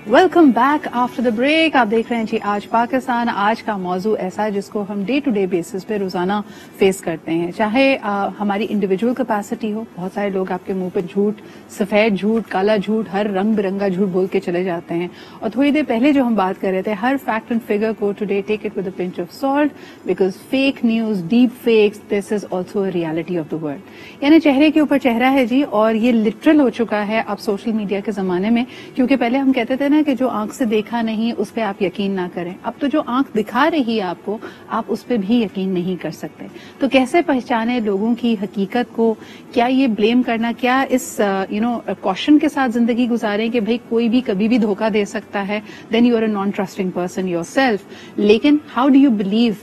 Welcome back after the break. आप देख रहे हैं जी आज पाकिस्तान। आज का मौजू ऐसा है जिसको हम डे टू डे बेसिस पे रोजाना फेस करते हैं, चाहे हमारी इंडिविजुअल कैपेसिटी हो। बहुत सारे लोग आपके मुंह पे झूठ, सफेद झूठ, काला झूठ, हर रंग बिरंगा झूठ बोल के चले जाते हैं। और थोड़ी देर पहले जो हम बात कर रहे थे, हर फैक्ट एंड फिगर को today take it with a pinch of salt, because fake news, deep fakes, this is also a reality of the world. यानी चेहरे के ऊपर चेहरा है जी, और ये लिटरल हो चुका है अब सोशल मीडिया के जमाने में। क्योंकि पहले हम कहते थे ना कि जो आंख से देखा नहीं उस पर आप यकीन ना करें, अब तो जो आंख दिखा रही है आपको, आप उस पर भी यकीन नहीं कर सकते। तो कैसे पहचाने लोगों की हकीकत को? क्या ये ब्लेम करना, क्या इस कॉशन के साथ जिंदगी गुजारें कि भाई कोई भी कभी भी धोखा दे सकता है, then you are a non trusting person yourself. लेकिन how do you believe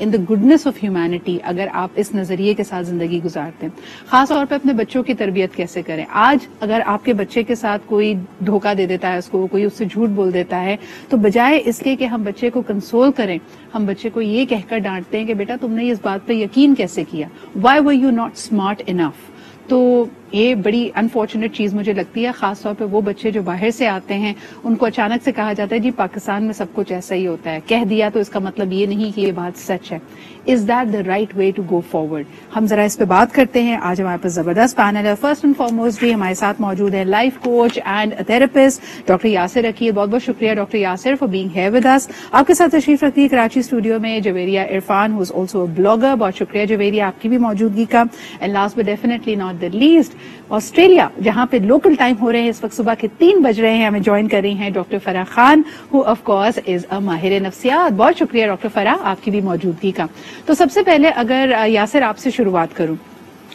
in the goodness of humanity अगर आप इस नजरिए के साथ जिंदगी गुजारते हैं? खास तौर पे अपने बच्चों की तरबियत कैसे करें? आज अगर आपके बच्चे के साथ कोई धोखा दे देता है, उसको कोई उससे झूठ बोल देता है, तो बजाय इसके कि हम बच्चे को कंसोल करें, हम बच्चे को ये कहकर डांटते हैं कि बेटा तुमने इस बात पे यकीन कैसे किया, why were you not smart enough. तो ये बड़ी अनफॉर्चुनेट चीज मुझे लगती है, खासतौर पे वो बच्चे जो बाहर से आते हैं, उनको अचानक से कहा जाता है जी पाकिस्तान में सब कुछ ऐसा ही होता है। कह दिया तो इसका मतलब ये नहीं कि ये बात सच है। Is that the right way to go forward? हम जरा इस पे बात करते हैं। आज हमारे पास जबरदस्त पैनल है। फर्स्ट एंड फॉरमोस्ट जी हमारे साथ मौजूद है life coach and therapist doctor Yasir Raqib. बहुत बहुत शुक्रिया doctor Yasir for being here with us. आपके साथ तशरीफ रखती है कराची स्टूडियो में Javeria Irfan, who is also a blogger. बहुत शुक्रिया जवेरिया आपकी भी मौजूदगी का। And last but definitely not the least, Australia जहां पे लोकल टाइम हो रहे हैं इस वक्त सुबह के 3 बज रहे हैं, हमें ज्वाइन कर रही हैं doctor Farah Khan, who of course is a माहिर नफ्सियात। बहुत शुक्रिया डॉक्टर फराह आपकी भी मौजूदगी का। तो सबसे पहले अगर यासिर आपसे शुरुआत करूं,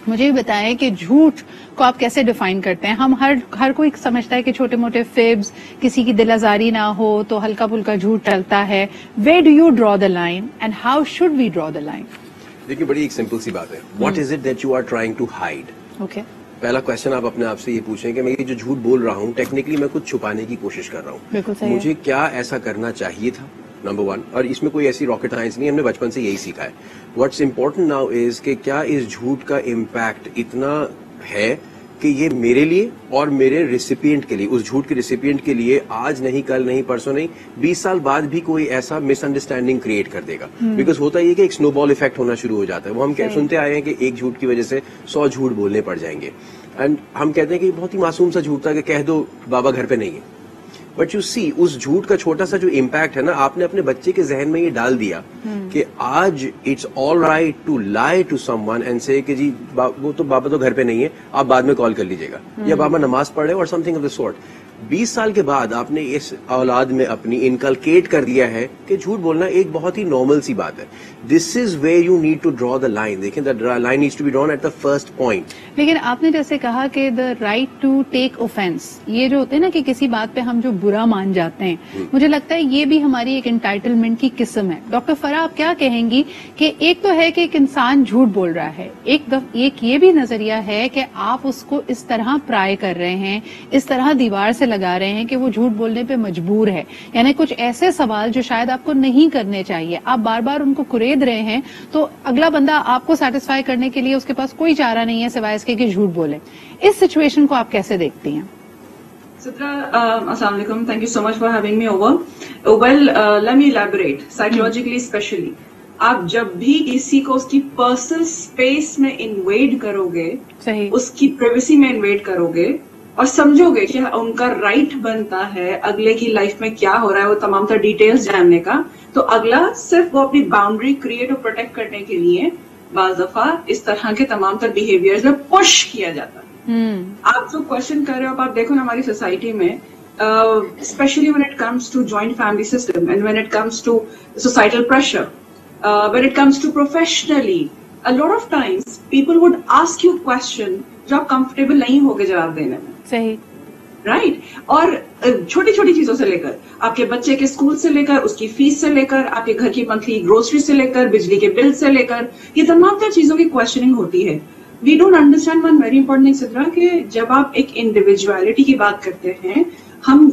मुझे भी बताएं कि झूठ को आप कैसे डिफाइन करते हैं? हम हर कोई समझता है कि छोटे मोटे फिब्स, किसी की दिल आजारी ना हो तो हल्का फुल्का झूठ चलता है। Where do you draw the line and how should we draw the line? देखिए बड़ी एक सिंपल सी बात है, what is it that you are trying to hide. Okay, पहला क्वेश्चन आप अपने आप से ये पूछें कि मैं ये जो झूठ बोल रहा हूँ टेक्निकली मैं कुछ छुपाने की कोशिश कर रहा हूँ, मुझे क्या ऐसा करना चाहिए था, नंबर 1। और इसमें कोई ऐसी रॉकेट साइंस नहीं, हमने बचपन से यही सीखा है। व्हाट्स इम्पोर्टेंट नाउ इज कि क्या इस झूठ का इम्पैक्ट इतना है कि ये मेरे लिए और मेरे रिसिपिएंट के लिए, उस झूठ के रिसिपिएंट के लिए आज नहीं, कल नहीं, परसों नहीं, 20 साल बाद भी कोई ऐसा मिसअंडरस्टैंडिंग क्रिएट कर देगा। बिकॉज होता ये कि एक स्नोबॉल इफेक्ट होना शुरू हो जाता है। वो हम सुनते आए हैं कि एक झूठ की वजह से 100 झूठ बोलने पड़ जाएंगे। एंड हम कहते हैं कि बहुत ही मासूम सा झूठ था कि कह दो बाबा घर पे नहीं है। बट यू सी, उस झूठ का छोटा सा जो इम्पैक्ट है ना, आपने अपने बच्चे के जहन में ये डाल दिया कि आज it's all right to lie to someone and say कि जी वो तो बाबा तो घर पे नहीं है, आप बाद में कॉल कर लीजिएगा, या बाबा नमाज पढ़े और समथिंग ऑफ द सॉर्ट। 20 साल के बाद आपने इस औलाद में अपनी इनकलकेट कर दिया है कि झूठ बोलना एक बहुत ही नॉर्मल सी बात है। This is where you need to draw the line. देखें, the line needs to be drawn at the first point. लेकिन आपने जैसे कहा कि the right to take offense, ये जो होते हैं ना कि किसी बात पे हम जो बुरा मान जाते हैं, मुझे लगता है ये भी हमारी एक एंटाइटलमेंट की किस्म है। डॉक्टर फराह, आप क्या कहेंगी कि एक तो है कि एक इंसान झूठ बोल रहा है, एक ये भी नजरिया है कि आप उसको इस तरह प्राय कर रहे हैं, इस तरह दीवार से लगा रहे हैं कि वो झूठ बोलने पे मजबूर है। यानी कुछ ऐसे सवाल जो शायद आपको नहीं करने चाहिए, आप बार बार उनको कुरेद रहे हैं, तो अगला बंदा आपको सेटिस्फाई करने के लिए उसके पास कोई चारा नहीं है सिवाय इसके कि झूठ बोले। इस सिचुएशन को आप कैसे देखती हैं? Sidra, assalamu alaikum. Thank you so much for having me over. Well, let me elaborate. Psychologically, especially, आप जब भी किसी को उसकी पर्सनल स्पेस में इन्वेड करोगे, सही, उसकी प्राइवेसी में इन्वेड करोगे और समझोगे कि उनका राइट बनता है अगले की लाइफ में क्या हो रहा है वो तमाम तर डिटेल्स जानने का, तो अगला सिर्फ वो अपनी बाउंड्री क्रिएट और प्रोटेक्ट करने के लिए बाज़ दफा इस तरह के तमाम तर बिहेवियर्स में पुश किया जाता है। आप जो क्वेश्चन कर रहे हो, आप देखो ना हमारी सोसाइटी में, specially when it comes to joint family system and when it comes to societal pressure, when it comes to professionally, a lot of times people would ask you question जो आप कंफर्टेबल नहीं होगे जवाब देने में। सही, right. और छोटी छोटी चीजों से लेकर, आपके बच्चे के स्कूल से लेकर, उसकी फीस से लेकर, आपके घर की मंथली ग्रोसरी से लेकर, बिजली के बिल से लेकर, ये तमाम तर चीजों की क्वेश्चनिंग होती है। We don't understand one very important thing Sidra, कि जब आप एक इंडिविजुअलिटी की बात करते हैं, हम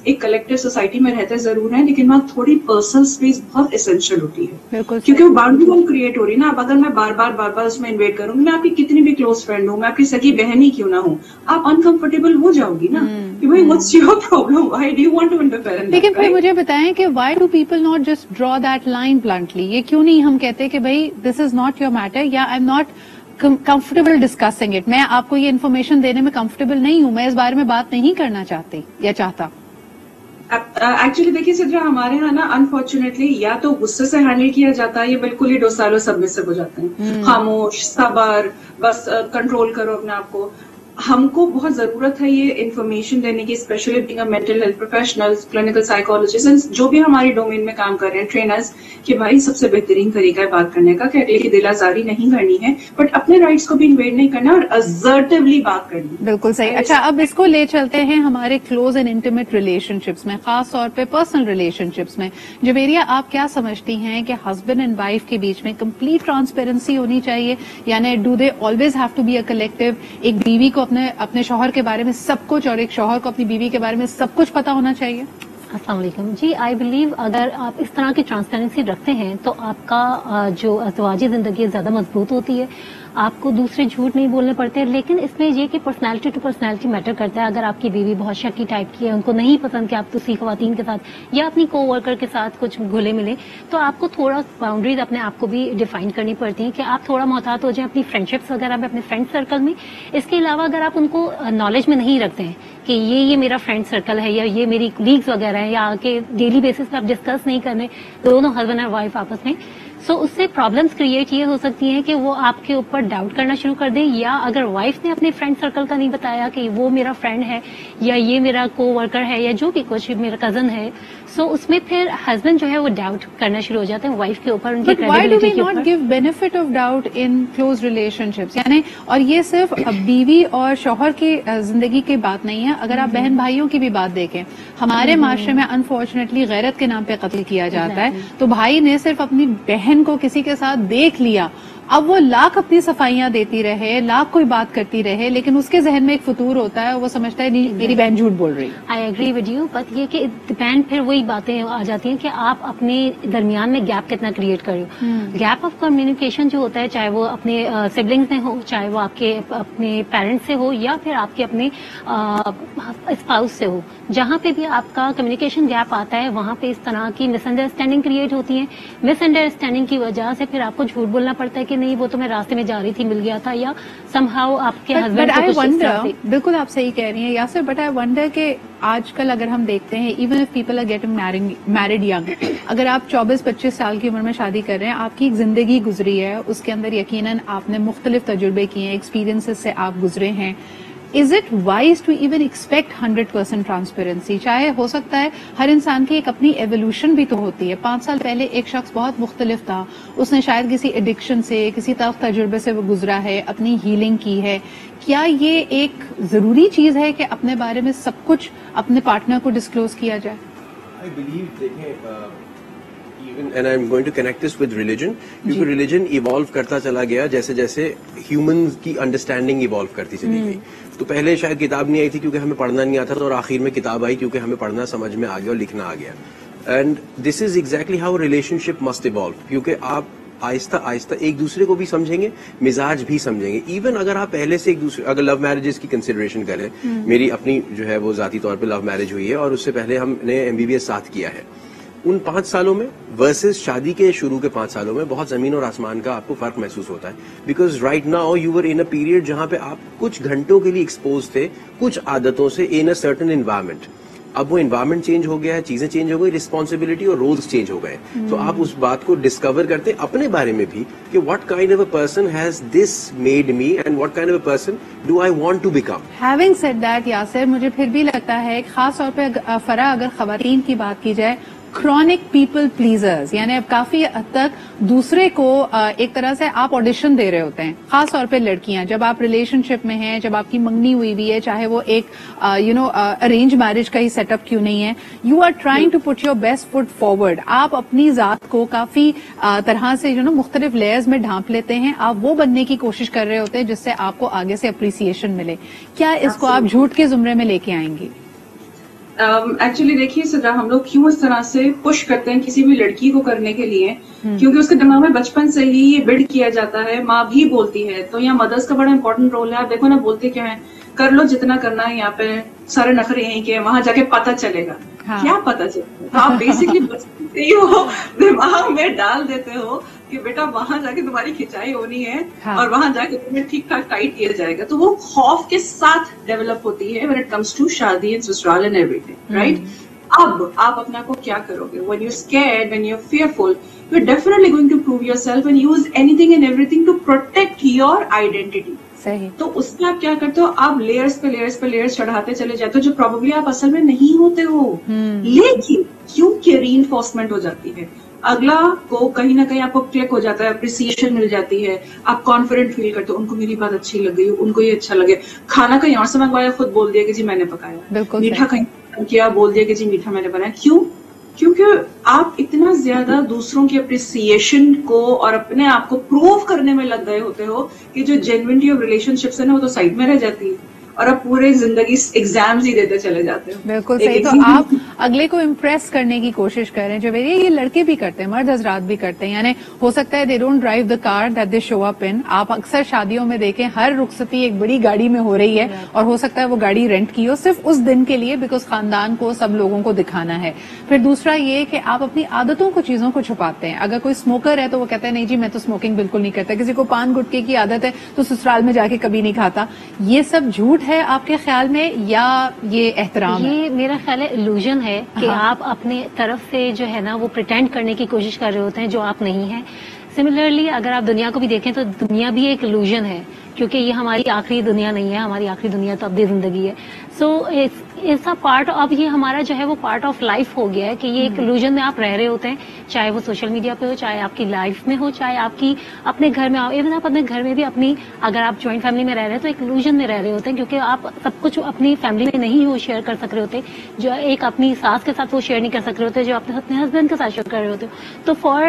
एक कलेक्टिव सोसाइटी में रहते जरूर हैं, लेकिन वहाँ थोड़ी पर्सनल स्पेस बहुत एसेंशियल होती है, क्योंकि वो बाउंड्री वॉल क्रिएट हो रही है ना. अब अगर मैं बार बार उसमें इन्वेट करूंगी, मैं आपकी कितनी भी क्लोज फ्रेंड हूँ, मैं आपकी सगी बहन ही क्यों ना हूँ, आप अनकंफर्टेबल हो जाओगी ना कि भाई what's your problem, why do you want to interfere in that. लेकिन फिर मुझे बताएं कि why do people not just draw that line bluntly? ये क्यों नहीं हम कहते कि भाई this is not your matter, या I am not comfortable discussing it, मैं आपको ये इन्फॉर्मेशन देने में कंफर्टेबल नहीं हूं, मैं इस बारे में बात नहीं करना चाहती या चाहता. एक्चुअली देखिए सिद्रा, हमारे यहाँ ना अनफॉर्चुनेटली या तो गुस्से से हैंडल किया जाता है, या बिल्कुल ही डोसालो सबमिसिव हो जाते हैं, खामोश, सबर, बस कंट्रोल करो अपने आप को. हमको बहुत जरूरत है ये इन्फॉर्मेशन देने की, specially being a mental health professionals, clinical psychologist, जो भी हमारी डोमेन में काम कर रहे हैं, ट्रेनर्स, कि भाई सबसे बेहतरीन तरीका है बात करने का, कि की दिल आजारी नहीं करनी है, बट अपने राइट्स को भी इन्वेड नहीं करना और असर्टिवली बात करनी. बिल्कुल सही. अच्छा, अब इसको ले चलते हैं हमारे क्लोज एंड इंटीमेट रिलेशनशिप्स में, खास तौर पे पर्सनल रिलेशनशिप्स में. जवेरिया, आप क्या समझती हैं कि हस्बैंड एंड वाइफ के बीच में कंप्लीट ट्रांसपेरेंसी होनी चाहिए, यानी do they always have to be a collective? एक बीवी को अपने शौहर के बारे में सब कुछ, और एक शौहर को अपनी बीवी के बारे में सब कुछ पता होना चाहिए? अस्सलाम वालेकुम जी. आई बिलीव अगर आप इस तरह की ट्रांसपेरेंसी रखते हैं तो आपका जो अज़वाजी जिंदगी है ज्यादा मजबूत होती है, आपको दूसरे झूठ नहीं बोलने पड़ते. लेकिन इसमें ये कि पर्सनालिटी टू पर्सनालिटी मैटर करता है. अगर आपकी बीवी बहुत शकी टाइप की है, उनको नहीं पसंद कि आप दूसरी खवातीन के साथ या अपनी कोवर्कर के साथ कुछ घुले मिले, तो आपको थोड़ा बाउंड्रीज अपने आप को भी डिफाइन करनी पड़ती हैं कि आप थोड़ा मोहतात हो जाए अपनी फ्रेंडशिप्स वगैरह में, अपने फ्रेंड सर्कल में. इसके अलावा अगर आप उनको नॉलेज में नहीं रखते हैं कि ये मेरा फ्रेंड सर्कल है या ये मेरी कलीग्स वगैरह है, या कि डेली बेसिस पे आप डिस्कस नहीं कर रहे दोनों हस्बैंड और वाइफ आपस में, सो उससे प्रॉब्लम्स क्रिएट ये हो सकती हैं कि वो आपके ऊपर डाउट करना शुरू कर दें. या अगर वाइफ ने अपने फ्रेंड सर्कल का नहीं बताया कि वो मेरा फ्रेंड है या ये मेरा कोवर्कर है या जो भी कुछ मेरा कजन है, सो उसमें फिर हस्बैंड जो है वो डाउट करना शुरू हो जाते हैं वाइफ के ऊपर, उनकी क्रेडिबिलिटी के ऊपर. Not give benefit of doubt in close relationships, यानी, और ये सिर्फ बीवी और शौहर की जिंदगी की बात नहीं है. अगर आप बहन भाइयों की भी बात देखें, हमारे माशरे में अनफॉर्चुनेटली गैरत के नाम पे कत्ल किया जाता है. तो भाई ने सिर्फ अपनी बहन को किसी के साथ देख लिया, अब वो लाख अपनी सफाइयां देती रहे, लाख कोई बात करती रहे, लेकिन उसके जहन में एक फतूर होता है, वो समझता है नहीं मेरी बहन झूठ बोल रही. I agree with you, but ये कि डिपेंड फिर वही बातें आ जाती हैं कि आप अपने दरमियान में गैप कितना क्रिएट कर रहे हो. गैप ऑफ कम्युनिकेशन जो होता है, चाहे वो अपने सिबलिंग्स में हो, चाहे वो आपके अपने पेरेंट्स से हो, या फिर आपके अपने स्पाउस से हो, जहां पे भी आपका कम्युनिकेशन गैप आता है, वहां पे इस तरह की मिसअंडरस्टैंडिंग क्रिएट होती है. मिसअंडरस्टैंडिंग की वजह से फिर आपको झूठ बोलना पड़ता है कि नहीं वो तो मैं रास्ते में जा रही थी मिल गया था, या समहाउ आपके हस्बैंड को कुछ इस तरह से. बिल्कुल आप सही कह रही हैं यासर, बट आई वंडर कि आजकल अगर हम देखते हैं, even if people are getting married young, अगर आप 24-25 साल की उम्र में शादी कर रहे हैं, आपकी एक जिंदगी गुजरी है, उसके अंदर यकीनन आपने मुख्तलिफ तजुर्बे किए हैं, एक्सपीरियंसेस से आप गुजरे हैं. Is it wise to even expect 100% transparency? चाहे हो सकता है हर इंसान की एक अपनी एवोल्यूशन भी तो होती है. 5 साल पहले एक शख्स बहुत मुख्तलिफ था, उसने शायद किसी एडिक्शन से, किसी तल्ख तजुर्बे से वो गुजरा है, अपनी हीलिंग की है. क्या ये एक जरूरी चीज है कि अपने बारे में सब कुछ अपने पार्टनर को डिस्क्लोज किया जाए? आई बिलीव, देखें, and I'm going to connect this with religion, क्योंकि religion evolve करता चला गया जैसे जैसे humans की understanding evolve करती चली गई. तो पहले शायद किताब नहीं आई थी क्योंकि हमें पढ़ना नहीं आता था, और आखिर में किताब आई क्योंकि हमें पढ़ना समझ में आ गया और लिखना आ गया. And this is exactly how relationship must evolve, क्योंकि आप आहिस्ता आहिस्ता एक दूसरे को भी समझेंगे, मिजाज भी समझेंगे. इवन अगर आप पहले से एक दूसरे, अगर लव मैरिजेस की कंसिडरेशन करें, मेरी अपनी जो है वो जाती तौर पे लव मैरिज हुई है, और उससे पहले हमने MBBS साथ किया है. उन 5 सालों में वर्सेस शादी के शुरू के 5 सालों में बहुत जमीन और आसमान का आपको फर्क महसूस होता है. Because right now you were in a period जहां पे आप कुछ घंटों के लिए एक्सपोज थे कुछ आदतों से इन अ सर्टेन एनवायरमेंट. अब वो एनवायरमेंट चेंज हो गया है, चीजें चेंज हो गई, रिस्पॉन्सिबिलिटी और रोल्स चेंज हो गए. तो आप उस बात को डिस्कवर करते अपने बारे में भी कि what kind of a person has this made me and what kind of a person do I want to become. Having said that Yasir, मुझे फिर भी लगता है खास तौर पे फरा अगर खवातीन की बात की जाए, क्रॉनिक पीपल प्लीजर्स, यानी अब काफी हद तक दूसरे को एक तरह से आप ऑडिशन दे रहे होते हैं. खास तौर पे लड़कियां, जब आप रिलेशनशिप में हैं, जब आपकी मंगनी हुई भी है, चाहे वो एक अरेंज मैरिज का ही सेटअप क्यों नहीं है, you are trying to put your best foot forward. आप अपनी जात को काफी तरह से मुख्तलिफ लेयर्स में ढांप लेते हैं, आप वो बनने की कोशिश कर रहे होते हैं जिससे आपको आगे से अप्रिसिएशन मिले. क्या इसको आप झूठ के जुमरे में लेके आएंगी? एक्चुअली देखिए सिद्रा, हम लोग क्यों इस तरह से पुश करते हैं किसी भी लड़की को करने के लिए, क्योंकि उसके दिमाग में बचपन से ही ये बिल्ड किया जाता है, माँ भी बोलती है, तो यहाँ मदर्स का बड़ा इंपॉर्टेंट रोल है। आप देखो ना, बोलते क्या है, कर लो जितना करना है, यहाँ पे सारे नखरे यहीं के, वहां जाके पता चलेगा। हाँ। क्या पता चलेगा? तो आप बेसिकली बचपन से ही वो दिमाग में डाल देते हो कि बेटा वहां जाके तुम्हारी खिंचाई होनी है। हाँ। और वहां जाके तुम्हें ठीक ठाक टाइट किया जाएगा, तो वो खौफ के साथ डेवलप होती है व्हेन इट कम्स टू शादी एंड ससुराल एंड एवरीथिंग, राइट? अब आप अपना को क्या करोगे? When you scared, when you fearful, you're definitely going to prove yourself and use anything and everything to protect your identity. सही। तो उसमें आप क्या करते हो? आप लेयर्स पे लेयर्स पे लेयर्स चढ़ाते चले जाते हो, जो प्रोबेबली आप असल में नहीं होते हो। लेकिन क्योंकि रीइंफोर्समेंट हो जाती है, अगला को कहीं ना कहीं आपको क्लिक हो जाता है, अप्रिसिएशन मिल जाती है, आप कॉन्फिडेंट फील करते हो, उनको मेरी बात अच्छी लग गई, उनको ये अच्छा लगे। खाना कहीं और से मंगवाया, खुद बोल दिया कि जी मैंने पकाया। मीठा कहीं किया, बोल दिया कि जी मीठा मैंने बनाया। क्यों? क्योंकि आप इतना ज्यादा दूसरों की अप्रिसिएशन को और अपने आप को प्रूव करने में लग गए होते हो कि जो जेन्युइनिटी ऑफ रिलेशनशिप्स है ना, वो तो साइड में रह जाती है और आप पूरे जिंदगी एग्जाम्स ही देते चले जाते हो। बिल्कुल सही। तो आप अगले को इम्प्रेस करने की कोशिश कर रहे हैं, जो मेरी ये लड़के भी करते हैं, मर्द हजरात भी करते हैं। यानी हो सकता है they don't drive the car that they show up in. आप अक्सर शादियों में देखें, हर रुखसती एक बड़ी गाड़ी में हो रही है, और हो सकता है वो गाड़ी रेंट की हो सिर्फ उस दिन के लिए, बिकॉज खानदान को, सब लोगों को दिखाना है। फिर दूसरा ये कि आप अपनी आदतों को, चीजों को छुपाते हैं। अगर कोई स्मोकर है तो वो कहता है नहीं जी मैं तो स्मोकिंग बिल्कुल नहीं करता। किसी को पान गुटके की आदत है तो ससुराल में जाके कभी नहीं खाता। ये सब झूठ है आपके ख्याल में, या ये एहतराम है? ये मेरा ख्याल है इल्यूजन है कि आप अपने तरफ से जो है ना वो प्रिटेंड करने की कोशिश कर रहे होते हैं जो आप नहीं हैं। सिमिलरली अगर आप दुनिया को भी देखें तो दुनिया भी एक इल्यूजन है, क्योंकि ये हमारी आखिरी दुनिया नहीं है। हमारी आखिरी दुनिया तो अब्दी जिंदगी है। सो ऐसा पार्ट, अब ये हमारा जो है वो पार्ट ऑफ लाइफ हो गया है कि ये एक इल्यूजन में आप रह रहे होते हैं, चाहे वो सोशल मीडिया पे हो, चाहे आपकी लाइफ में हो, चाहे आपकी अपने घर में हो। इवन आप अपने घर में भी अपनी, अगर आप ज्वाइंट फैमिली में रह रहे हैं तो एक इल्यूजन में रह रहे होते हैं, क्योंकि आप सब कुछ अपनी फैमिली में नहीं वो शेयर कर सक रहे होते, जो एक अपनी सास के साथ वो शेयर नहीं कर सक रहे होते, जो अपने हस्बैंड के साथ शेयर कर रहे होते हो। तो फॉर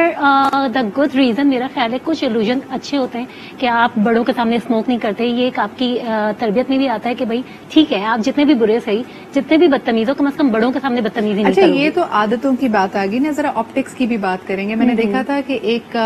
द गुड रीजन मेरा ख्याल है कुछ इल्यूजन अच्छे होते हैं कि आप बड़ों के सामने स्मोक नहीं करते। ये एक आपकी तरबियत में भी आता है कि भाई ठीक है, आप जितने भी बुरे सही, जितने भी बदतमीज हो, कम से कम बड़ों के सामने बदतमीजी नहीं करोगे। अच्छा, ये तो आदतों की बात आ गई ना, जरा ऑप्टिक्स की भी बात करेंगे। मैंने देखा था कि एक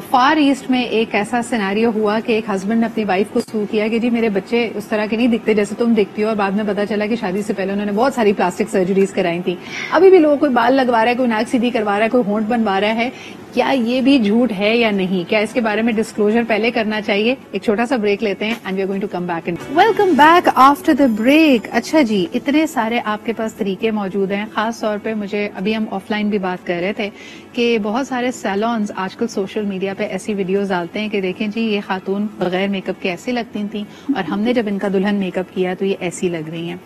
फार ईस्ट में एक ऐसा सिनेरियो हुआ कि एक हस्बैंड ने अपनी वाइफ को सू किया कि जी मेरे बच्चे उस तरह के नहीं दिखते जैसे तुम दिखती हो, और बाद में पता चला कि शादी से पहले उन्होंने बहुत सारी प्लास्टिक सर्जरीज कराई थी। अभी भी लोगों कोई बाल लगवा रहा है, कोई नाक सीधी करवा रहा है, कोई होंठ बनवा रहा है। क्या ये भी झूठ है या नहीं? क्या इसके बारे में डिस्क्लोजर पहले करना चाहिए? एक छोटा सा ब्रेक लेते हैं and we are going to come back in. Welcome back after the break. अच्छा जी, इतने सारे आपके पास तरीके मौजूद हैं। खास तौर पे मुझे, अभी हम ऑफलाइन भी बात कर रहे थे कि बहुत सारे सैलून्स आजकल सोशल मीडिया पे ऐसी वीडियोस डालते हैं कि देखें जी ये खातून बगैर मेकअप के ऐसी लगती थी, और हमने जब इनका दुल्हन मेकअप किया तो ये ऐसी लग रही हैं।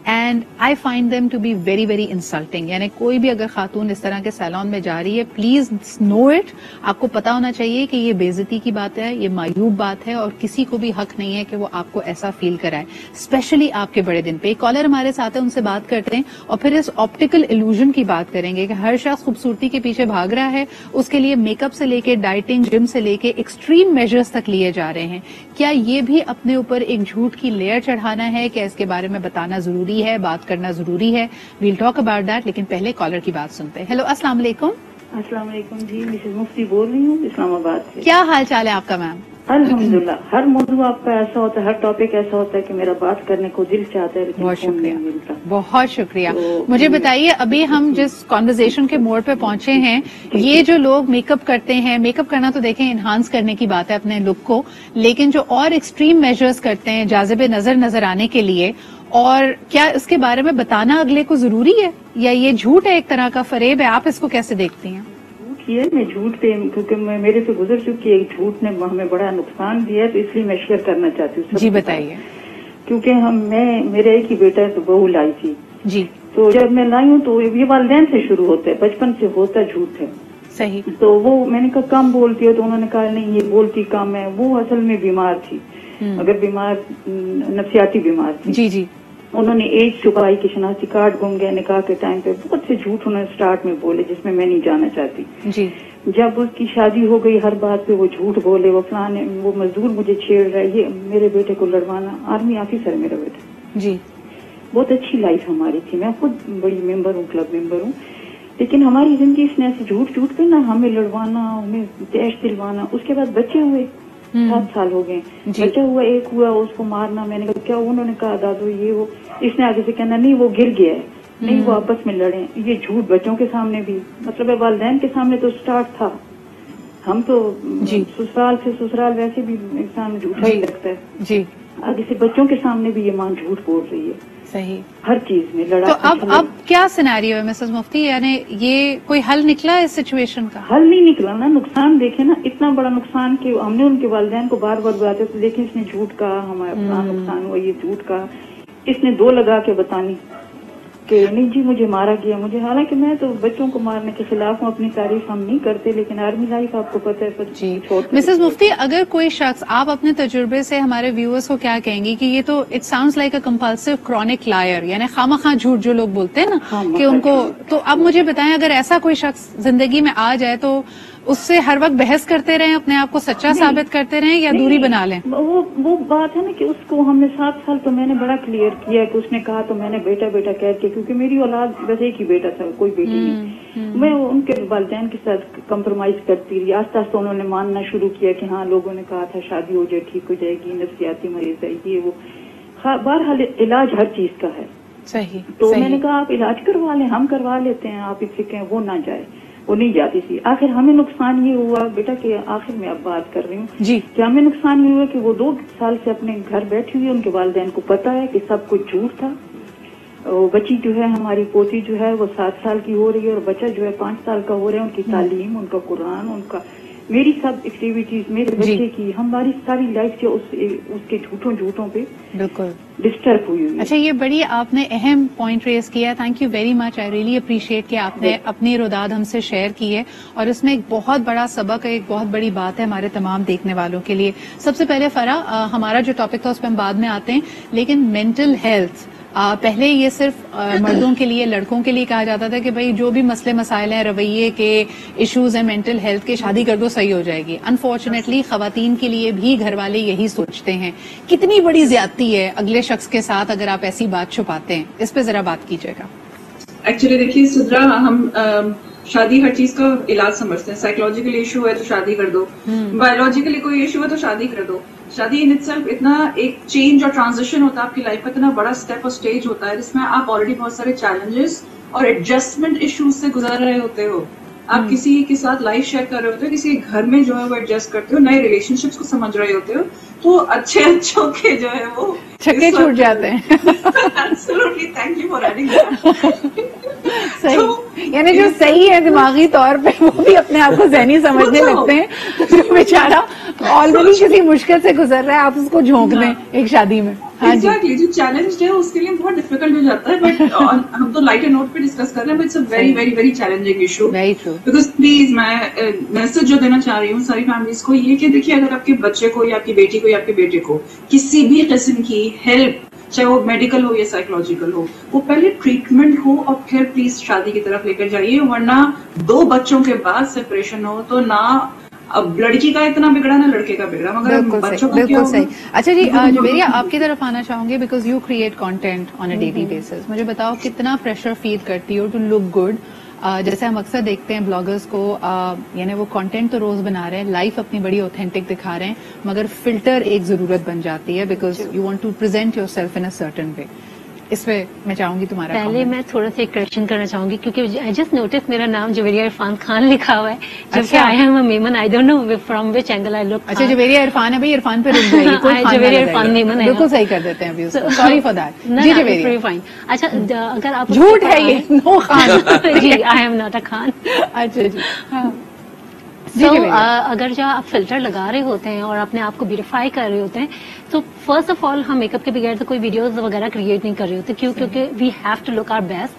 And I find them to be very very insulting. यानी कोई भी अगर खातून इस तरह के सैलून में जा रही है, प्लीज नो इट। आपको पता होना चाहिए कि ये बेइज्जती की बात है, ये मायूब बात है, और किसी को भी हक नहीं है कि वो आपको ऐसा फील कराए, स्पेशली आपके बड़े दिन पे। एक कॉलर हमारे साथ है, उनसे बात करते हैं और फिर इस ऑप्टिकल इल्यूजन की बात करेंगे कि हर शख्स खूबसूरती के पीछे भाग रहा है, उसके लिए मेकअप से लेके डाइटिंग, जिम से लेके एक्सट्रीम मेजर्स तक लिए जा रहे हैं। क्या ये भी अपने ऊपर एक झूठ की लेयर चढ़ाना है? क्या इसके बारे में बताना जरूरी है, बात करना जरूरी है? वील टॉक अबाउट दैट, लेकिन पहले कॉलर की बात सुनते हैं। हेलो, अस्सलाम वालेकुम। अस्सलाम वालेकुम जी, मिसेज मुफ्ती बोल रही हूँ इस्लामाबाद से। क्या हाल चाल है आपका मैम? अल्हम्दुलिल्लाह। हर मौजूद आपका ऐसा होता है, हर टॉपिक ऐसा होता है कि मेरा बात करने को दिल चाहता है, लेकिन बहुत फोन नहीं शुक्रिया, मिलता। बहुत शुक्रिया। तो मुझे बताइए, अभी हम जिस कॉन्वर्जेशन के मोड़ पे पहुंचे हैं, ये जो लोग मेकअप करते हैं, मेकअप करना तो देखें इन्हांस करने की बात है अपने लुक को, लेकिन जो और एक्सट्रीम मेजर्स करते हैं जाज़िबे नजर आने के लिए, और क्या इसके बारे में बताना अगले को जरूरी है, या ये झूठ है, एक तरह का फरेब है? आप इसको कैसे देखती हैं? मैं झूठ पे, क्योंकि मेरे से गुजर चुकी है, एक झूठ ने हमें बड़ा नुकसान दिया है, तो इसलिए मैं शेयर करना चाहती हूँ। जी बताइए। क्योंकि मेरे एक ही बेटा है, तो बहू लाई थी जी। तो जब मैं लाई हूँ तो ये वालिदैन से शुरू होता है, बचपन से होता झूठ है। सही। तो वो मैंने कहा कम बोलती है, तो उन्होंने कहा नहीं ये बोलती कम है। वो असल में बीमार थी, अगर बीमार नफसियाती बीमार थी। जी जी। उन्होंने एज छुपाई कि शनाख्ती कार्ड गुम गया, निकाह के टाइम पे बहुत से झूठ उन्होंने स्टार्ट में बोले, जिसमें मैं नहीं जाना चाहती जी। जब उसकी शादी हो गई, हर बात पे वो झूठ बोले, वो फलाने, वो मजदूर मुझे छेड़ रहा है, ये मेरे बेटे को लड़वाना। आर्मी ऑफिसर है मेरा बेटा जी। बहुत अच्छी लाइफ हमारी थी, मैं खुद बड़ी मेंबर हूँ, क्लब मेंबर हूँ, लेकिन हमारी जिंदगी इसने ऐसे झूठ झूठ कर ना हमें लड़वाना, हमें तैश दिलवाना। उसके बाद बच्चे हुए, 7 साल हो गए, बच्चा हुआ, एक हुआ, उसको मारना। मैंने कहा क्या? उन्होंने कहा दादू ये वो, इसने आगे से कहना नहीं वो गिर गया है, नहीं वो आपस में लड़े। ये झूठ बच्चों के सामने भी, मतलब वालिदैन के सामने तो स्टार्ट था, हम तो ससुराल से ससुराल वैसे भी इंसान झूठा ही लगता है जी, आगे से बच्चों के सामने भी ये मां झूठ बोल रही है। सही, हर चीज में लड़ा। तो अब क्या सिनेरियो है मिसेस मुफ्ती, यानी ये कोई हल निकला इस सिचुएशन का? हल नहीं निकला ना, नुकसान देखे ना, इतना बड़ा नुकसान कि हमने उनके वालिदैन को बार बार बताते थे, देखें इसने झूठ कहा, हमारा अपना नुकसान हुआ, ये झूठ कहा, इसने 2 लगा के बतानी कि नहीं जी मुझे मारा गया, मुझे, हालांकि मैं तो बच्चों को मारने के खिलाफ हूँ, अपनी तारीफ हम नहीं करते, लेकिन आर्मी लाइफ आपको पता है जी। मिसेस मुफ्ती, अगर कोई शख्स, आप अपने तजुर्बे से हमारे व्यूअर्स को क्या कहेंगी कि ये तो it sounds like a compulsive chronic liar, यानी खामखा झूठ जो लोग बोलते हैं ना कि उनको, तो अब मुझे बताएं अगर ऐसा कोई शख्स जिंदगी में आ जाए तो उससे हर वक्त बहस करते रहें, अपने आप को सच्चा साबित करते रहें, या दूरी बना लें? वो बात है ना कि उसको हमने 7 साल तो मैंने बड़ा क्लियर किया कि उसने कहा तो मैंने बेटा बेटा कह के, क्योंकि मेरी औलाद बस एक ही बेटा था, कोई बेटी नहीं, मैं उनके वालिदैन के साथ कंप्रोमाइज करती रही। आस्ता आस्ता उन्होंने मानना शुरू किया कि हाँ लोगों ने कहा था शादी हो जाए ठीक हो जाएगी, नफ्सियाती मरीज है ये वो, बहरहाल इलाज हर चीज का है। सही, तो मैंने कहा आप इलाज करवा लें, हम करवा लेते हैं, आप इससे कहें वो ना जाए, वो नहीं जाती थी। आखिर हमें नुकसान ये हुआ बेटा कि आखिर में अब बात कर रही हूँ कि हमें नुकसान ये हुआ कि वो 2 साल से अपने घर बैठी हुई है, उनके वालिदैन को पता है कि सब कुछ झूठ था। वो बच्ची जो है हमारी पोती जो है वो 7 साल की हो रही है, और बच्चा जो है 5 साल का हो रहा है। उनकी तालीम, उनका कुरान, उनका, मेरी सब एक्टिविटीज, मेरे बच्चे की, हमारी सारी लाइफ जो उसके झूठों पे बिल्कुल डिस्टर्ब हुई है। अच्छा, ये बड़ी आपने अहम पॉइंट रेज किया, thank you very much, I really appreciate कि आपने अपनी रुदाद हमसे शेयर की है, और इसमें एक बहुत बड़ा सबक है, एक बहुत बड़ी बात है हमारे तमाम देखने वालों के लिए। सबसे पहले फरा, हमारा जो टॉपिक था उस पर हम बाद में आते हैं, लेकिन मेंटल हेल्थ, पहले ये सिर्फ मर्दों के लिए, लड़कों के लिए कहा जाता था कि भाई जो भी मसले मसाइल हैं, रवैये के इश्यूज हैं, मेंटल हेल्थ के, शादी कर दो सही हो जाएगी। अनफॉर्चुनेटली खवातीन के लिए भी घर वाले यही सोचते हैं। कितनी बड़ी ज्यादती है अगले शख्स के साथ अगर आप ऐसी बात छुपाते हैं, इस पे जरा बात कीजिएगा। एक्चुअली देखिए सुद्रा, हम शादी हर चीज का इलाज समझते हैं। साइकोलॉजिकल इशू है तो शादी कर दो, बायोलॉजिकली कोई इशू है तो शादी कर दो। शादी इन इटसेल्फ इतना एक चेंज और ट्रांजिशन होता है आपकी लाइफ का, इतना बड़ा स्टेप और स्टेज होता है जिसमें आप ऑलरेडी बहुत सारे चैलेंजेस और एडजस्टमेंट इश्यूज से गुजर रहे होते हो। आप किसी के साथ लाइफ शेयर कर रहे होते हो, किसी घर में जो है वो एडजस्ट करते हो, नए रिलेशनशिप्स को समझ रहे होते हो, तो अच्छों के जो है वो छक्के छूट जाते हैं। Absolutely, thank you for adding that. सही, यानी जो सही है दिमागी तौर पे वो भी अपने आप को ज़हनी समझने लगते हैं, तो बेचारा ऑलरेडी किसी मुश्किल से गुजर रहा है, आप उसको झोंक दें एक शादी में। एग्जैक्टली, जो चैलेंज है उसके लिए बहुत डिफिकल्ट हो जाता है, बट हम तो लाइट एंड नोट पे डिस्कस कर रहे हैं, but it's a very very very challenging issue. Very true. Because please, मैं मैसेज जो देना चाह रही हूँ सारी फैमिलीज को ये कि देखिए, अगर आपके बच्चे को या आपकी बेटी को या आपके बेटे को किसी भी किस्म की हेल्प, चाहे वो मेडिकल हो या साइकोलॉजिकल हो, वो पहले ट्रीटमेंट हो और फिर प्लीज शादी की तरफ लेकर जाइए, वरना 2 बच्चों के बाद सेपरेशन हो तो ना अब लड़की का इतना बिगड़ा ना लड़के का बिगड़ा, मगर बच्चों का क्या होगा? अच्छा जी, जुबेरिया आपकी तरफ आना चाहूंगी, because you create content on a daily basis. मुझे बताओ कितना प्रेशर फील करती हो टू लुक गुड। जैसे हम अक्सर देखते हैं ब्लॉगर्स को, यानी वो कंटेंट तो रोज बना रहे हैं, लाइफ अपनी बड़ी ऑथेंटिक दिखा रहे हैं, मगर फिल्टर एक जरूरत बन जाती है, because you want to present yourself in a certain way. इस पे मैं चाहूंगी तुम्हारा पहले मैं थोड़ा सा एक करेक्शन करना चाहूंगी, क्योंकि आई जस्ट नोटिस मेरा नाम जुबेरिया इरफान खान लिखा हुआ है, जबकि I am a Memon. I don't know from which angle I look. अच्छा, जुबेरिया इरफान है भाई, इरफान पे रुक जाइए, जुबेरिया इरफान मेमन है, बिल्कुल सही कर देते हैं अभी उसको, sorry for that ji Zuberia. Fine. अच्छा, अगर आप झूठ है ये, no Khan ji, I am not a Khan. अच्छा जी, हाँ। अगर जो आप फिल्टर लगा रहे होते हैं और अपने आप को ब्यूटिफाई कर रहे होते हैं, तो फर्स्ट ऑफ ऑल हम मेकअप के बगैर तो कोई वीडियोस वगैरह क्रिएट नहीं कर रहे होते। क्यों? क्योंकि we have to look our best,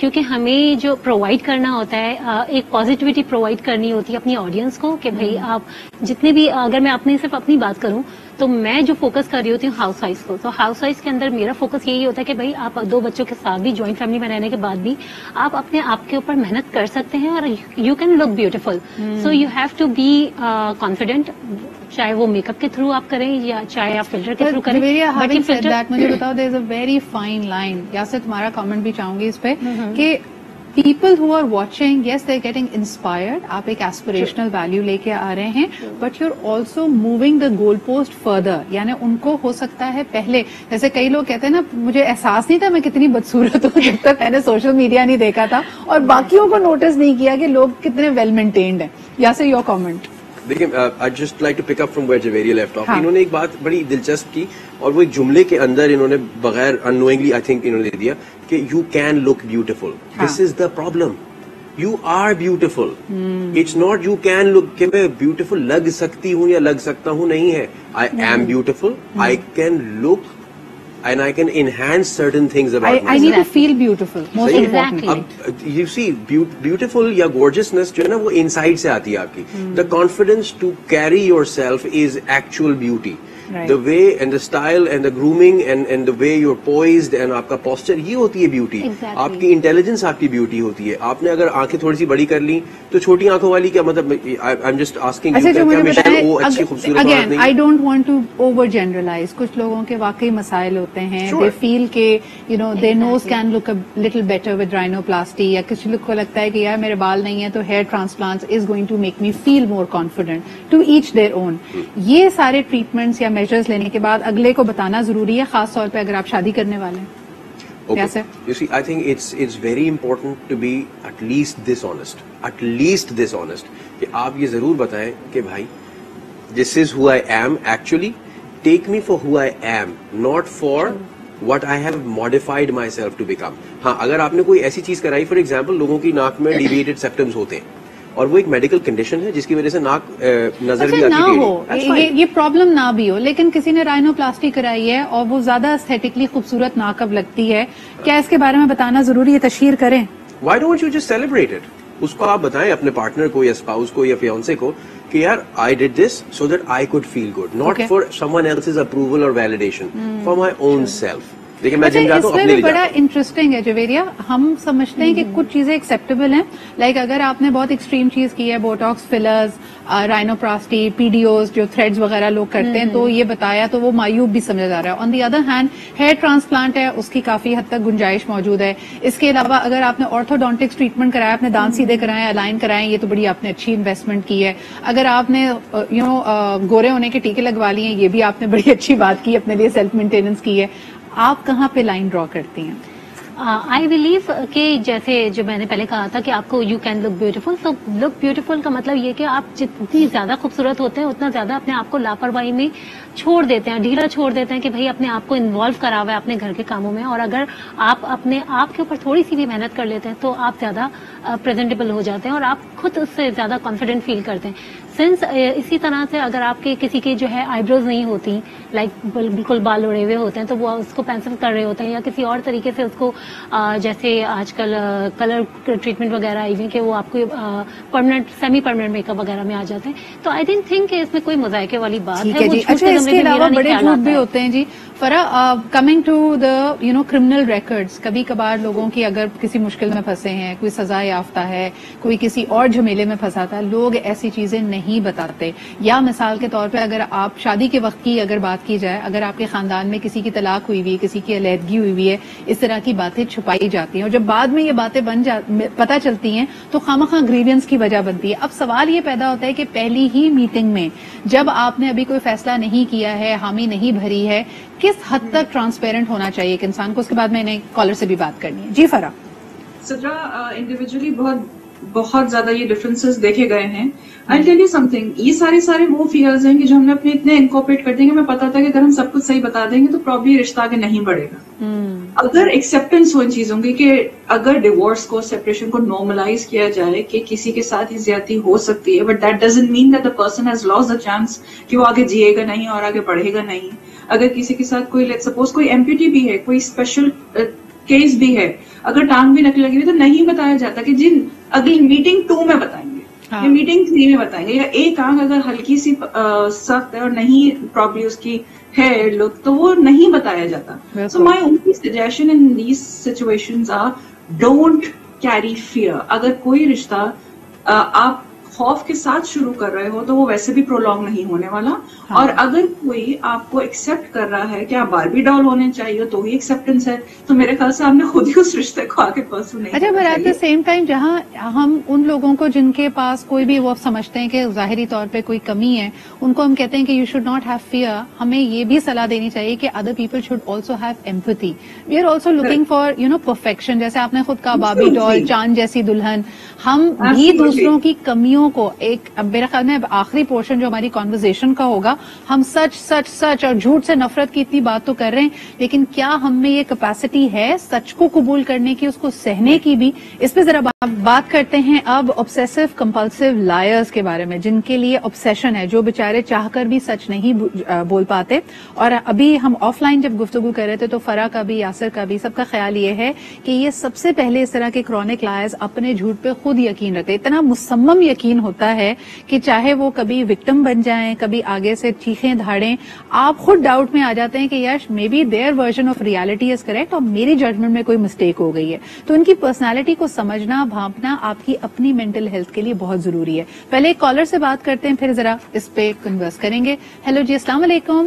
क्योंकि हमें जो प्रोवाइड करना होता है, एक पॉजिटिविटी प्रोवाइड करनी होती है अपनी ऑडियंस को, कि भाई आप जितने भी, अगर मैं अपनी सिर्फ अपनी बात करूं تو میں جو فوکس کر رہی ہوتی ہوں ہاؤس وائف کو. تو ہاؤس وائف کے اندر میرا فوکس یہی ہوتا ہے کہ بھائی آپ 2 بچوں کے ساتھ بھی جوائنٹ فیملی میں رہنے کے بعد بھی آپ اپنے آپ کے اوپر محنت کر سکتے ہیں اور you can look beautiful. So you have to be confident, چاہے وہ میک اپ کے تھرو آپ کریں یا چاہے آپ فلٹر کے تھرو کریں. مجھے بتاؤ دیر از اے ویری فائن لائن, یا سے تمہارا کامنٹ بھی چاہوں گی اس پہ کہ people who are watching, yes they are getting inspired, آپ ایک ایسپریشنل ویلیو لے کے آ رہے ہیں, but you are also moving the goal post further. یعنی ان کو ہو سکتا ہے پہلے, جیسے کئی لوگ کہتے ہیں نا, مجھے احساس نہیں تھا میں کتنی بدصورت ہوں جب تک میں نے سوشل میڈیا نہیں دیکھا تھا اور باقیوں کو نوٹس نہیں کیا کہ لوگ کتنے ویل مینٹینڈ ہیں. یا سے یور کامنٹ. دیکھیں, I just like to pick up from where Javeria left off. انہوں نے ایک بات بڑی دلچسپ کی اور وہ ایک جملے کے اندر انہوں نے بغیر انوئنگلی آئی تھنک انہوں نے دیا کہ you can look beautiful. This is the problem. You are beautiful. It's not you can look کہ میں بیوٹیفل لگ سکتی ہوں یا لگ سکتا ہوں, نہیں ہے. I am beautiful. I can look and I can enhance certain things about myself. I need to feel beautiful. Most importantly. You see, beautiful یا gorgeousness جو ہے نا وہ inside سے آتی ہے آپ کی. The confidence to carry yourself is actual beauty. Right. The way and the style and the grooming and the way you're poised and آپ کا posture, یہ ہوتی ہے beauty. Exactly. آپ کی intelligence آپ کی beauty ہوتی ہے. آپ نے اگر آنکھیں تھوڑی سی بڑی کر لی تو چھوٹی آنکھوں والی کیا مطلب. I'm just asking you کہ مشکل وہ اچھی خوبصورت بات نہیں. Again, I don't want to over generalize. کچھ لوگوں کے واقعی مسائل ہوتے ہیں. They feel کہ their nose can look a little better with rhinoplasty, یا کسی لوگ کو لگتا ہے کہ یار میرے بال نہیں ہیں تو hair transplants is going to make me feel more confident. To each their own. یہ سارے ٹریٹمنٹس یا میجرز لینے کے بعد اگلے کو بتانا ضروری ہے, خاص طور پہ اگر آپ شادی کرنے والے ہیں. Okay. You see, I think it's very important to be at least dishonest. کہ آپ یہ ضرور بتائیں کہ بھائی this is who I am actually. Take me for who I am, not for what I have modified myself to become. ہاں, اگر آپ نے کوئی ایسی چیز کرائی, فار ایگزامپل لوگوں کی ناک میں ڈیویٹڈ سیپٹمز ہوتے ہیں اور وہ ایک میڈیکل کنڈیشن ہے جس کی وجہ سے ناک نظر بھی نہ ہو, یہ پرابلم نہ بھی ہو, لیکن کسی نے رائنوپلاسٹی کرائی ہے اور وہ زیادہ ایستھیٹکلی خوبصورت ناک اب لگتی ہے, کیا اس کے بارے میں بتانا ضروری ہے, تشہیر کریں؟ Why don't you just celebrate it? اس کو آپ بتائیں اپنے پارٹنر کو یا اسپاؤس کو یا فیانسے کو کہ یار I did this so that I could feel good, not for someone else's approval or validation, for my own self. لیکن میں جن جاتا ہوں اپنے لیے بڑا انٹرسٹنگ ہے جویریہ. ہم سمجھتے ہیں کہ کچھ چیزیں ایکسیپٹیبل ہیں, لائک اگر آپ نے بہت ایکسٹریم چیز کی ہے, Botox, fillers, رائنوپلاسٹی, P D Os جو تھریڈز وغیرہ لوگ کرتے ہیں, تو یہ بتایا تو وہ معیوب بھی سمجھا جا رہا ہے. On the other hand hair transplant ہے, اس کی کافی حد تک گنجائش موجود ہے. اس کے علاوہ اگر آپ نے آرتھوڈونٹکس ٹریٹمنٹ کرایا, اپنے دانت سیدھے کرائے, الائن کرائے, یہ تو بڑی آپ نے اچھی انویسٹمنٹ کی ہے. اگر آپ نے گورے ہونے کے ٹیکے لگوا لیے ہیں, یہ بھی آپ نے بڑی اچھی بات کی, اپنے لیے سیلف مینٹیننس کی ہے. آپ کہاں پہ لائن ڈرا کرتی ہیں؟ آئی بلیو کہ جیسے جو میں نے پہلے کہا تھا کہ آپ کو یو کین لک بیوٹیفل. تو لک بیوٹیفل کا مطلب یہ کہ آپ جتنی زیادہ خوبصورت ہوتے ہیں اتنا زیادہ اپنے آپ کو لاپرواہی میں چھوڑ دیتے ہیں, ڈھیلا چھوڑ دیتے ہیں کہ بھائی اپنے آپ کو انوالو کرا ہوا ہے اپنے گھر کے کاموں میں. اور اگر آپ اپنے آپ کے اوپر تھوڑی سی بھی محنت کر لیتے ہیں تو آپ زیادہ پریزنٹیبل ہو جاتے ہیں اور آپ خود اس سے زیادہ کانفیڈنٹ فیل کرتے ہیں. سنس اسی طرح سے اگر آپ کے کسی کے جو ہے آئی بروز نہیں ہوتی, لائک بالکل بال اڑے ہوئے ہوتے ہیں, تو وہ اس کو پینسل کر رہے ہوتے ہیں یا کسی اور طریقے سے اس کو جیسے آج کل کلر ٹریٹمنٹ وغیرہ آئی ہوئی کہ وہ آپ کو permanent semi permanent make up وغیرہ میں آ جاتے ہیں. تو آئی ڈونٹ تھنک کہ اس میں کوئی مذائقے والی بات ہے. اچھا, اس کے علاوہ بڑے جھوٹ بھی ہوتے ہیں جی. فرا, coming to the criminal records, کبھی کبھار لوگوں کی اگر کسی مشکل میں پھنسے ہیں, کوئی سزا یافتہ ہے, کوئی کسی اور جھمیلے میں پھنسا تھا, لوگ ایسی چیزیں نہیں بتاتے. یا مثال کے طور پہ اگر آپ شادی کے وقت کی اگر بات کی جائے, اگر آپ کے خاندان میں کسی کی طلاق ہوئی ہوئی ہے, کسی کی علیحدگی ہوئی ہوئی ہے, اس طرح کی باتیں چھپائی جاتی ہیں, اور جب بعد میں یہ باتیں پتہ چلتی ہیں تو خامخواہ گریوینس کی وجہ بنتی ہے. اب سوال یہ پیدا ہوتا ہے کہ پہلی ہی میٹنگ میں جب آپ نے ابھی کوئی فیصلہ نہیں کیا ہے, حامی نہیں بھری ہے, کس حد تک ٹرانسپیرنٹ ہونا چاہیے ایک انسان کو؟ اس کے بعد میں نے کالر سے بھی بات کرنی ہے. جی فرا. سدرا, انڈیویجولی بہت زیادہ یہ ڈفرینسز دیکھے گئے ہیں. I'll tell you something, یہ سارے وہ فیئرز ہیں کہ جو ہم نے اپنے اتنے انکارپوریٹ کر دیں گے. ہمیں پتا تھا کہ اگر ہم سب کچھ صحیح بتا دیں گے تو پرابلی رشتہ آگے نہیں بڑھے گا. اگر ایکسیپٹینس ہو ان چیزوں کی کہ اگر ڈیورس کو, سیپریشن کو نارملائز کیا جائے کہ کسی کے ساتھ ہی زیادتی ہو سکتی ہے, but that doesn't mean that the person has lost the chance کہ وہ آگے جیے گا نہیں اور آگے بڑھے گا نہیں. اگر کسی کے ساتھ کوئی لیٹ سپوز کوئی ایمپیوٹی بھی ہے, کوئی اسپیشل کیس بھی ہے, اگر ٹانگ بھی نکل لگی ہوئی تو نہیں بتایا جاتا کہ جن اگلی میٹنگ 2 میں بتائیں گے. یہ میٹنگ 3 میں بتائیں گے. یا ایک آنکھ اگر ہلکی سی سخت ہے اور نہیں پرابلی اس کی ہے لک تو وہ نہیں بتایا جاتا. So my only suggestion in these situations are don't carry fear. اگر کوئی رشتہ آپ خوف کے ساتھ شروع کر رہے ہو تو وہ ویسے بھی پرولونگ نہیں ہونے والا. اور اگر کوئی آپ کو ایکسپٹ کر رہا ہے کہ آپ باربی ڈال ہونے چاہیے تو ہی ایکسپٹینس ہے, تو میرے خیال سے آپ نے خود ہی اس رشتے کو آگے پرسو نہیں. اچھا, but at the same time جہاں ہم ان لوگوں کو جن کے پاس کوئی بھی وہ سمجھتے ہیں کہ ظاہری طور پہ کوئی کمی ہے, ان کو ہم کہتے ہیں کہ you should not have fear, ہمیں یہ بھی صلاح دینی چاہیے کہ other people should also have empathy. We are also looking for perfection. جیسے آپ نے خود کہا باربی ڈال, چاند جیسی دلہن, ہم بھی دوسروں کی کمیوں کو ایک, اب میرے خیال میں آخری پورشن جو ہماری کانورزیشن کا ہوگا, ہم سچ سچ سچ اور جھوٹ سے نفرت کی اتنی بات تو کر رہے ہیں, لیکن کیا ہم میں یہ کیپیسٹی ہے سچ کو قبول کرنے کی, اس کو سہنے کی بھی؟ اس پہ ذرا بات کرتے ہیں اب obsessive compulsive liars کے بارے میں, جن کے لیے obsession ہے, جو بےچارے چاہ کر بھی سچ نہیں بول پاتے. اور ابھی ہم آف لائن جب گفتگو کر رہے تھے تو فرا کا بھی, یاسر کا بھی, سب کا خیال یہ ہے کہ یہ سب سے پہلے اس طرح کے chronic liars اپنے جھوٹ پہ خود یقین رکھتے, اتنا مصمم یقین ہوتا ہے کہ چاہے وہ کبھی وکٹم بن جائیں, کبھی آگے سے چیخیں دھاڑیں, آپ خود ڈاؤٹ میں آ جاتے ہیں کہ yes may be their version of reality is correct اور میری ججمنٹ میں کوئی مسٹیک ہو گئی ہے. تو ان کی پرسنالٹی کو سمجھنا, بھانپنا آپ کی اپنی مینٹل ہیلتھ کے لیے بہت ضروری ہے. پہلے ایک کالر سے بات کرتے ہیں, پھر ذرا اس پہ کنورس کریں گے. ہیلو جی, السلام علیکم.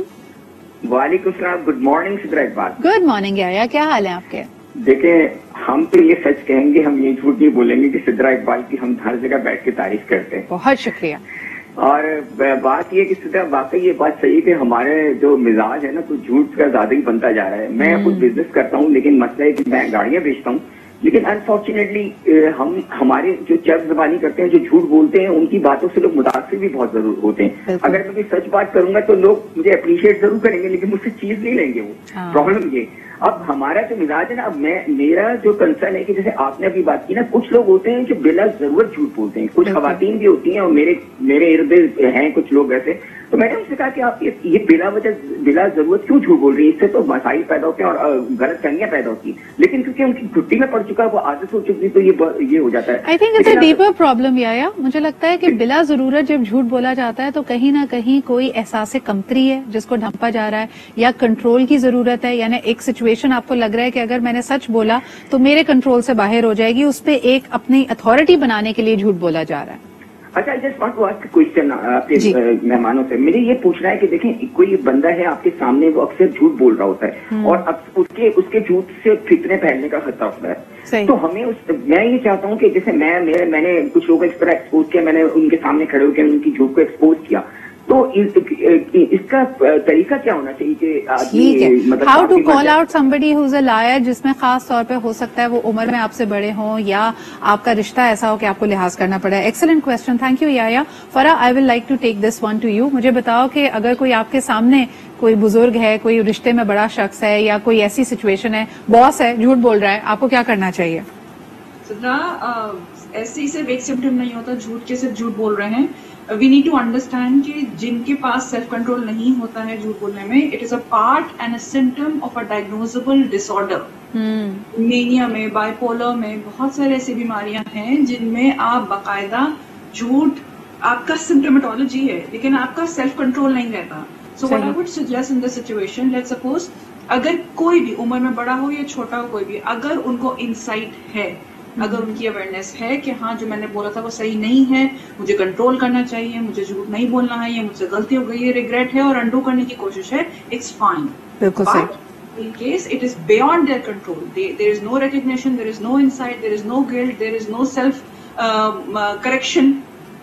وعلیکم السلام, good morning Sidra Iqbal. Good morning آیا, کیا حال ہے آپ کے؟ دیکھیں, ہم تو یہ سچ کہیں گے, ہم یہ جھوٹ نہیں بولیں گے کہ سدرا اقبال کی ہم ہر جگہ بیٹھ کے تعریف کرتے ہیں. بہت شکریہ. اور بات یہ کہ سدرا واقعی یہ بات صحیح ہے کہ ہمارے جو مزاج ہے نا تو جھوٹ کا زیادہ ہی بنتا جا رہا ہے. میں خود بزنس کرتا ہوں, لیکن مسئلہ ہے کہ میں گاڑیاں بیچتا ہوں, لیکن انفارچونیٹلی ہمارے جو چرب زبانی کرتے ہیں, جو جھوٹ بولتے ہیں, ان کی باتوں سے لوگ متاثر بھی بہت ضرور ہوتے ہیں. اگر میں کوئی سچ بات کروں گا تو لوگ مجھے اپریشیٹ ضرور کریں گے, لیکن مجھ سے چیز نہیں لیں گے. وہ پرابلم یہ. اب ہمارا جو مزاج ہے نا, اب میرا جو کنسرن ہے کہ جیسے آپ نے ابھی بات کی نا, کچھ لوگ ہوتے ہیں جو بلا ضرورت جھوٹ بولتے ہیں, کچھ خواتین بھی ہوتی ہیں, اور میرے ارد گرد ہیں کچھ لوگ ایسے. تو میں نے ان سے کہا کہ آپ یہ بلا ضرورت کیوں جھوٹ بول رہی ہیں, اس سے تو مسائل پیدا ہوتے ہیں اور غلط فہمیاں پیدا ہوتی ہیں. لیکن کیونکہ ان کی گھٹی میں پڑ چکا ہے, وہ عادت ہو چکی, تو یہ ہو جاتا ہے. I think it's a deeper problem. یا مجھے لگتا ہے کہ بلا ضرورت جب جھوٹ بولا جاتا ہے تو کہیں نہ کہیں کوئی احساس کمتری ہے جس کو ڈھانپا جا رہا ہے, یا کنٹرول کی ضرورت ہے. یعنی ایک سچویشن آپ کو لگ رہا ہے کہ اگر میں نے سچ بولا تو میرے کنٹرول سے باہر ہو جائے گی, اس پہ ایک اپنی اتھارٹی بنانے کے لیے جھوٹ بولا جا رہا ہے. اچھا, just want to ask question آپ کے مہمانوں سے. مجھے یہ پوچھنا ہے کہ دیکھیں, کوئی بندہ ہے آپ کے سامنے, وہ اکثر جھوٹ بول رہا ہوتا ہے, اور اب اس کے جھوٹ سے فتنے پھیلنے کا خطرہ ہوتا ہے. تو ہمیں میں یہ چاہتا ہوں کہ جیسے میں نے کچھ لوگوں کو اس طرح ایکسپوز کیا, میں نے ان کے سامنے کھڑے ہو کے ان کی جھوٹ کو ایکسپوز کیا, تو اس کا طریقہ کیا ہونا چاہیے کہ how to call out somebody who is a liar, جس میں خاص طور پہ ہو سکتا ہے وہ عمر میں آپ سے بڑے ہوں یا آپ کا رشتہ ایسا ہو کہ آپ کو لحاظ کرنا پڑے. ایکسلنٹ کوشچن, تھینک یو یا Farah. I will like to take this one to you. مجھے بتاؤ کہ اگر کوئی آپ کے سامنے کوئی بزرگ ہے, کوئی رشتے میں بڑا شخص ہے, یا کوئی ایسی سچویشن ہے, باس ہے, جھوٹ بول رہا ہے, آپ کو کیا کرنا چاہیے؟ ایسے ہی صرف ایک سمپٹم نہیں ہوتا جھوٹ کے, صرف جھوٹ بول رہے ہیں. وی نیڈ ٹو انڈرسٹینڈ کہ جن کے پاس سیلف کنٹرول نہیں ہوتا ہے جھوٹ بولنے میں, it is a part and a symptom of a diagnosable disorder. Mania میں, بائی پولر میں, بہت سارے ایسی بیماریاں ہیں جن میں آپ باقاعدہ جھوٹ آپ کا سمپٹومیٹولوجی ہے, لیکن آپ کا سیلف کنٹرول نہیں رہتا. So what I would suggest in this situation, let suppose اگر کوئی بھی عمر میں بڑا ہو یا چھوٹا ہو, کوئی بھی, اگر ان کو انسائٹ ہے, اگر ان کی اویئرنیس ہے کہ ہاں جو میں نے بولا تھا وہ صحیح نہیں ہے, مجھے کنٹرول کرنا چاہیے, مجھے جھوٹ نہیں بولنا ہے, یہ مجھ سے غلطی ہو گئی ہے, ریگریٹ ہے اور انڈو کرنے کی کوشش ہے, اٹس فائن. بالکل صحیح. In case it is beyond their control, there is no recognition, there is no insight, there is no guilt, there is no self correction,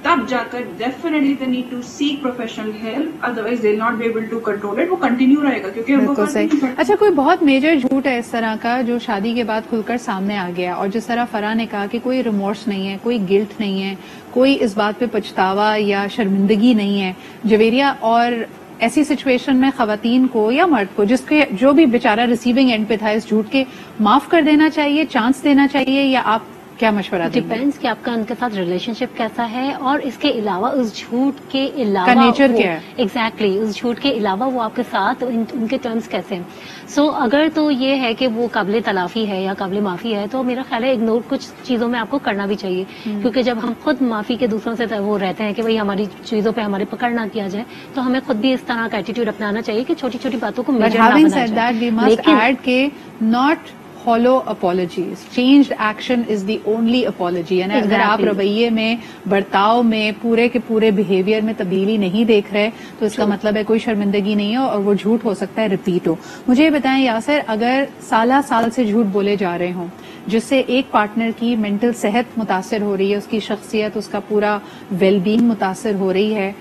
تب جا کر definitely they need to seek professional help, otherwise they will not be able to control it. وہ continue رہے گا کیونکہ بالکل صحیح. اچھا, کوئی بہت میجر جھوٹ ہے اس طرح کا جو شادی کے بعد کھل کر سامنے آ گیا, اور جس طرح فرا نے کہا کہ کوئی ریمورس نہیں ہے, کوئی گلٹ نہیں ہے, کوئی اس بات پہ پچھتاوا یا شرمندگی نہیں ہے, جویریہ, اور ایسی سچویشن میں خواتین کو یا مرد کو, جو بھی بیچارہ ریسیونگ اینڈ پہ تھا اس جھوٹ کے, معاف کر دینا چاہیے, چانس دینا چاہیے, یا آپ کیا مشورہ دیں گے؟ ڈیپینڈس کہ آپ کا ان کے ساتھ ریلیشن شپ کیسا ہے، اور اس کے علاوہ اس جھوٹ کے علاوہ نیچر کیا ہے. ایگزیکٹلی اس جھوٹ کے علاوہ وہ آپ کے ساتھ ان کے ٹرمز کیسے ہیں. سو اگر تو یہ ہے کہ وہ قابل تلافی ہے یا قابل معافی ہے تو میرا خیال ہے اگنور کچھ چیزوں میں آپ کو کرنا بھی چاہیے، کیونکہ جب ہم خود معافی کے دوسروں سے وہ رہتے ہیں کہ بھائی ہماری چیزوں پہ ہمارے پکڑ نہ کیا جائے، تو ہمیں خود بھی اس طرح کا ایٹیٹیوڈ اپنانا چاہیے کہ چھوٹی چھوٹی باتوں کو میجر نہ بنایا جائے. لیکن not hollow apologies. Changed action is the only apology. یعنی اگر آپ رویے میں، برتاؤ میں، پورے کے پورے بہیویئر میں تبدیلی نہیں دیکھ رہے تو اس کا مطلب ہے کوئی شرمندگی نہیں ہے اور وہ جھوٹ ہو سکتا ہے ریپیٹ ہو. مجھے یہ بتائیں یاسر، اگر سال سے جھوٹ بولے جا رہے ہوں جس سے ایک پارٹنر کی مینٹل صحت متاثر ہو رہی ہے، اس کی شخصیت، اس کا پورا ویل بینگ متاثر ہو رہی ہے،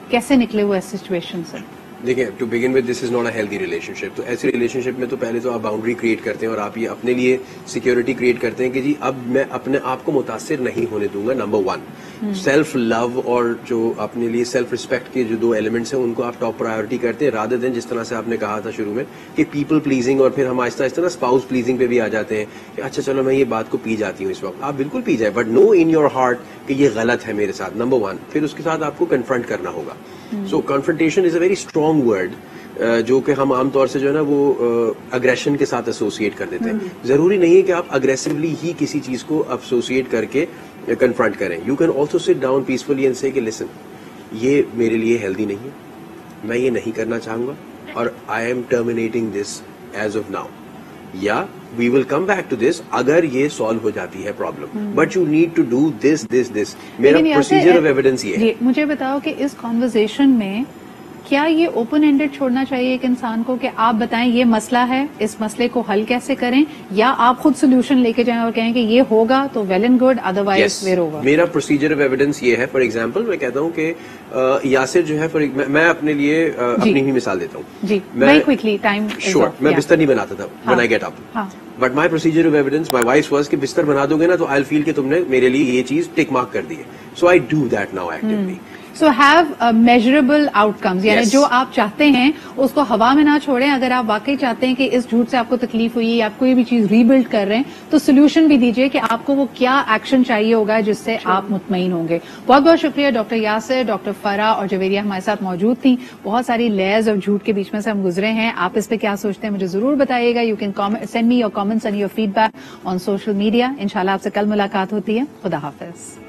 کیسے نکلے وہ اس سچویشن سے؟ دیکھیں، to begin with this is not a healthy relationship. تو ایسی ریلیشن شپ میں تو پہلے تو آپ باؤنڈری کریٹ کرتے ہیں اور آپ یہ اپنے لیے سیکورٹی کریٹ کرتے ہیں کہ جی اب میں اپنے آپ کو متاثر نہیں ہونے دوں گا. نمبر 1 سیلف لو اور جو اپنے لیے سیلف ریسپیکٹ کے جو 2 ایلیمنٹس ہیں ان کو آپ ٹاپ پرائیورٹی کرتے ہیں، رادر دین جس طرح سے آپ نے کہا تھا شروع میں کہ پیپل پلیزنگ، اور پھر ہم آہستہ آہستہ نا اسپاؤس پلیزنگ پہ بھی آ جاتے ہیں کہ اچھا چلو میں یہ بات کو پی جاتی ہوں اس وقت. آپ بالکل پی جائے، but no in your heart کہ یہ غلط ہے میرے ساتھ. نمبر 1 پھر اس کے ساتھ آپ کو کنفرنٹ کرنا ہوگا. So confrontation is a very strong word جو کہ ہم عام طور سے جو ہے نا وہ اگریشن کے ساتھ ایسوسیٹ کر دیتے ہیں. ضروری نہیں ہے کہ آپ اگریسولی ہی کسی چیز کو ایسوسیٹ کر کے کنفرنٹ کریں. You can also sit down peacefully and سے کہ لسن، یہ میرے لیے ہیلدی نہیں ہے، میں یہ نہیں کرنا چاہوں گا اور I am terminating this as of now, یا وی ول کم بیک ٹو دس اگر یہ سالو ہو جاتی ہے problem, but you need to do this this this. میرا پروسیجر آف ایویڈنس یہ ہے. مجھے بتاؤ کہ اس کانورزیشن میں کیا یہ اوپن اینڈڈ چھوڑنا چاہیے ایک انسان کو کہ آپ بتائیں یہ مسئلہ ہے، اس مسئلے کو حل کیسے کریں، یا آپ خود سولوشن لے کے جائیں اور کہیں کہ یہ ہوگا تو ویل اینڈ گڈ، ادروائز ویر ہوگا؟ میرا پروسیجر آف ایویڈنس یہ ہے. فار ایگزامپل میں کہتا ہوں کہ یاسر جو ہے، میں اپنے لیے اپنی ہی مثال دیتا ہوں. جی ویری کوئکلی، ٹائم شور. میں بستر نہیں بناتا تھا when I get up. But my procedure of evidence my wife was کہ بستر بنا دو گے نا تو آئی فیل کہ تم نے میرے لیے یہ چیز ٹک مارک کر دی ہے. So I do that now actually. So have measurable آؤٹ کمز، یعنی جو آپ چاہتے ہیں اس کو ہوا میں نہ چھوڑیں. اگر آپ واقعی چاہتے ہیں کہ اس جھوٹ سے آپ کو تکلیف ہوئی، آپ کوئی بھی چیز ری بلڈ کر رہے ہیں، تو سولوشن بھی دیجیے کہ آپ کو وہ کیا ایکشن چاہیے ہوگا جس سے آپ مطمئن ہوں گے. بہت بہت شکریہ ڈاکٹر یاسر، ڈاکٹر فرح اور جویریہ ہمارے ساتھ موجود تھیں. بہت ساری لیئرز اور جھوٹ کے بیچ میں سے ہم گزرے ہیں. آپ اس پہ کیا سوچتے ہیں مجھے ضرور بتائیے گا. You can send me your comments and your feedback on social media. انشاءاللہ آپ سے کل ملاقات ہوتی ہے. خدا حافظ.